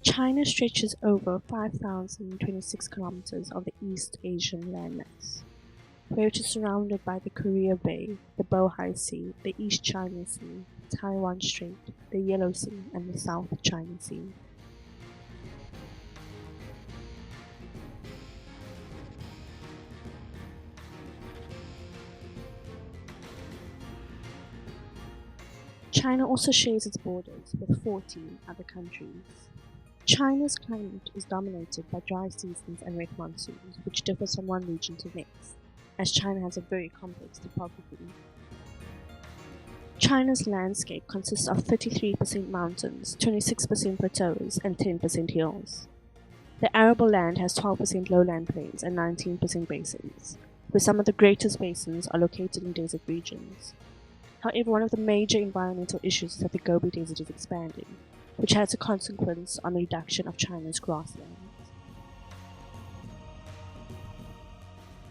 China stretches over 5,026 kilometers of the East Asian landmass, where it is surrounded by the Korea Bay, the Bohai Sea, the East China Sea, Taiwan Strait, the Yellow Sea, and the South China Sea. China also shares its borders with 14 other countries. China's climate is dominated by dry seasons and wet monsoons, which differs from one region to the next, as China has a very complex topography. China's landscape consists of 33% mountains, 26% plateaus, and 10% hills. The arable land has 12% lowland plains and 19% basins, where some of the greatest basins are located in desert regions. However, one of the major environmental issues is that the Gobi Desert is expanding, which has a consequence on the reduction of China's grasslands.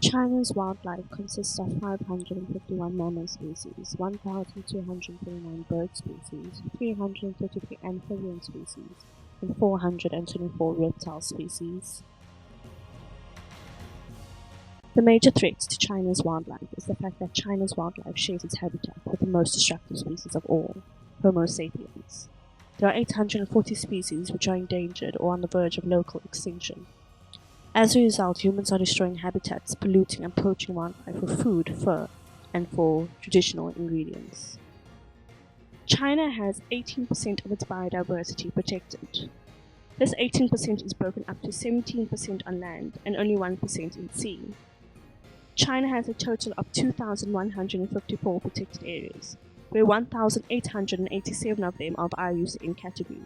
China's wildlife consists of 551 mammal species, 1,229 bird species, 333 amphibian species, and 424 reptile species. The major threat to China's wildlife is the fact that China's wildlife shares its habitat with the most destructive species of all, Homo sapiens. There are 840 species which are endangered or on the verge of local extinction. As a result, humans are destroying habitats, polluting and poaching wildlife for food, fur, and for traditional ingredients. China has 18% of its biodiversity protected. This 18% is broken up to 17% on land and only 1% in sea. China has a total of 2,154 protected areas, where 1,887 of them are of IUCN categories.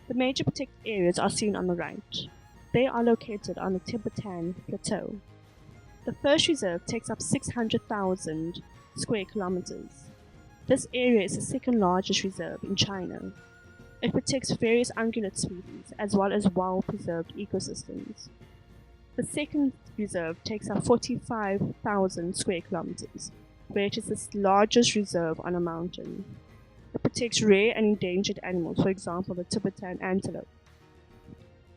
The major protected areas are seen on the right. They are located on the Tibetan Plateau. The first reserve takes up 600,000 square kilometers. This area is the second largest reserve in China. It protects various ungulate species as well as well-preserved ecosystems. The second reserve takes up 45,000 square kilometers, where it is the largest reserve on a mountain. It protects rare and endangered animals, for example the Tibetan antelope.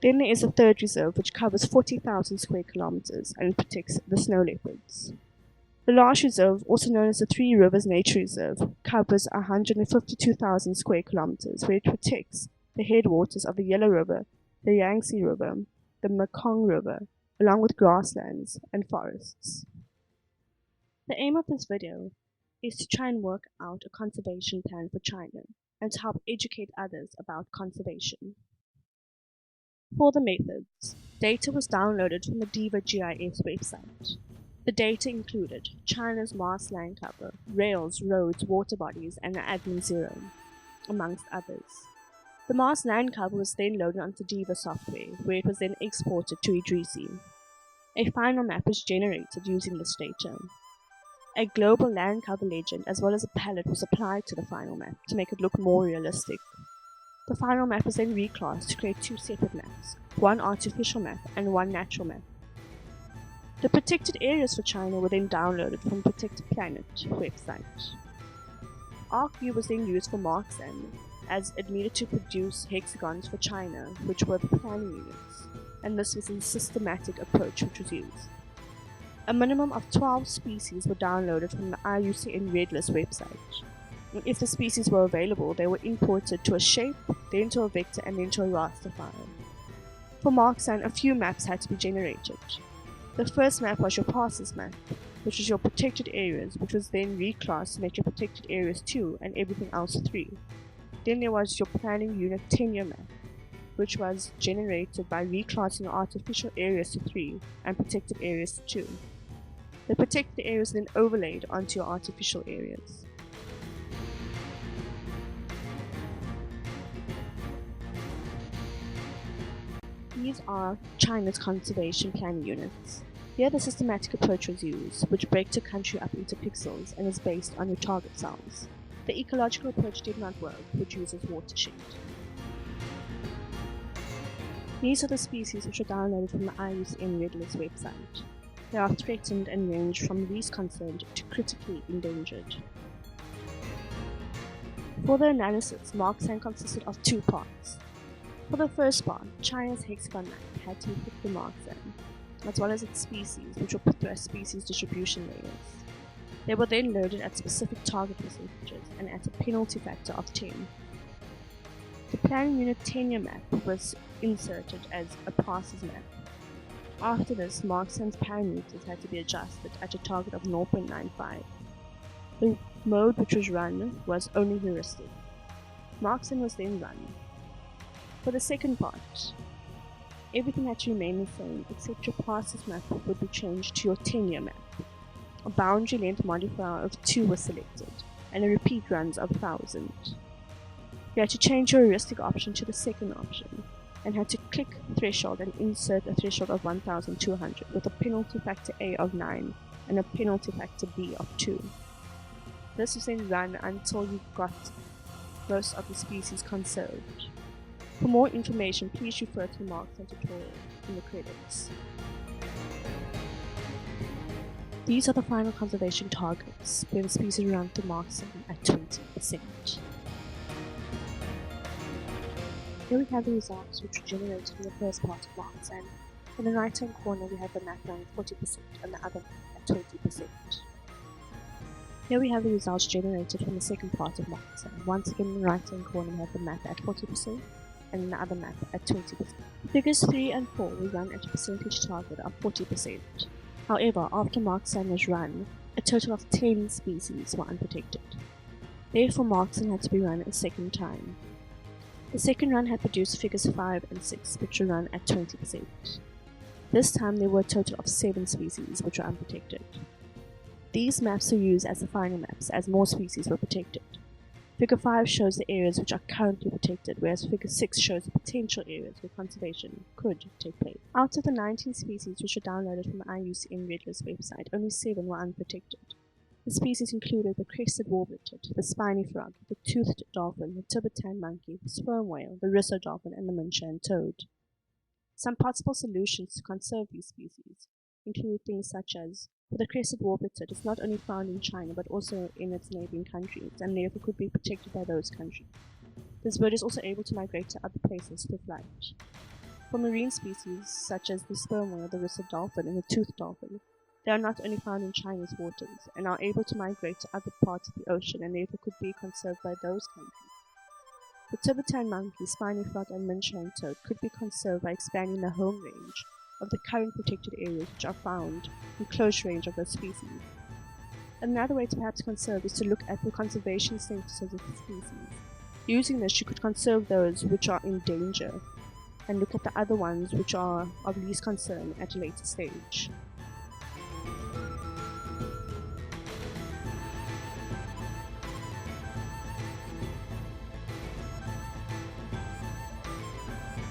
Then there is a third reserve which covers 40,000 square kilometers and protects the snow leopards. The last reserve, also known as the Three Rivers Nature Reserve, covers 152,000 square kilometers, where it protects the headwaters of the Yellow River, the Yangtze River, the Mekong River, along with grasslands and forests. The aim of this video is to try and work out a conservation plan for China and to help educate others about conservation. For the methods, data was downloaded from the DIVA GIS website. The data included China's mass land cover, rails, roads, water bodies, and an admin zero, amongst others. The mass land cover was then loaded onto DIVA software, where it was then exported to Idrisi. A final map was generated using this data. A global land cover legend as well as a palette was applied to the final map to make it look more realistic. The final map was then reclassed to create two separate maps, one artificial map and one natural map. The protected areas for China were then downloaded from the Protected Planet website. ArcView was then used for Marksan, as it needed to produce hexagons for China, which were the planning units, and this was a systematic approach which was used. A minimum of 12 species were downloaded from the IUCN Red List website. And if the species were available, they were imported to a shape, then to a vector, and then to a raster file. For Marksan, a few maps had to be generated. The first map was your passes map, which was your protected areas, which was then reclassed to make your protected areas 2 and everything else 3. Then there was your planning unit tenure map, which was generated by reclassing your artificial areas to 3 and protected areas to 2. The protected areas then overlaid onto your artificial areas. These are China's conservation planning units. Here the systematic approach was used, which breaks a country up into pixels and is based on your target cells. The ecological approach did not work, which uses watershed. These are the species which were downloaded from the IUCN Red List website. They are threatened and range from least concerned to critically endangered. For the analysis, Marksan consisted of two parts. For the first part, China's hexagon map had to be put the marks in, as well as its species, which were put through as species distribution layers. They were then loaded at specific target percentages and at a penalty factor of 10. The planning unit tenure map was inserted as a passes map. After this, marksman's parameters had to be adjusted at a target of 0.95. The mode which was run was only heuristic. Marksman was then run. For the second part, everything had to remain the same except your passes map would be changed to your tenure map. A boundary length modifier of 2 was selected, and a repeat runs of 1000. You had to change your heuristic option to the second option, and had to click threshold and insert a threshold of 1200 with a penalty factor A of 9 and a penalty factor B of 2. This was then run until you got most of the species conserved. For more information, please refer to the marksman tutorial in the credits. These are the final conservation targets, where the species run to marksman at 20%. Here we have the results which were generated in the first part of marksman. In the right hand corner we have the map running 40% and the other map at 20%. Here we have the results generated from the second part of marksman. Once again in the right hand corner we have the map at 40% and the other map at 20%. Figures 3 and 4 will run at a percentage target of 40%. However, after marksman was run, a total of 10 species were unprotected. Therefore, marksman had to be run a second time. The second run had produced figures 5 and 6, which were run at 20%. This time there were a total of 7 species which were unprotected. These maps were used as the final maps as more species were protected. Figure 5 shows the areas which are currently protected, whereas Figure 6 shows the potential areas where conservation could take place. Out of the 19 species which were downloaded from the IUCN Red List website, only 7 were unprotected. The species included the crested warbler-tit, the spiny frog, the toothed dolphin, the Tibetan monkey, the sperm whale, the risso dolphin, and the Minshan toad. Some possible solutions to conserve these species include things such as, for the crested warbler-tit, it's not only found in China but also in its neighboring countries, and therefore could be protected by those countries. This bird is also able to migrate to other places for flight. For marine species such as the sperm whale, the risso dolphin, and the toothed dolphin, they are not only found in China's waters and are able to migrate to other parts of the ocean and therefore could be conserved by those countries. The Tibetan monkey, spiny frog, and Minshan toad could be conserved by expanding the home range of the current protected areas which are found in close range of those species. Another way to perhaps conserve is to look at the conservation status of the species. Using this, you could conserve those which are in danger and look at the other ones which are of least concern at a later stage.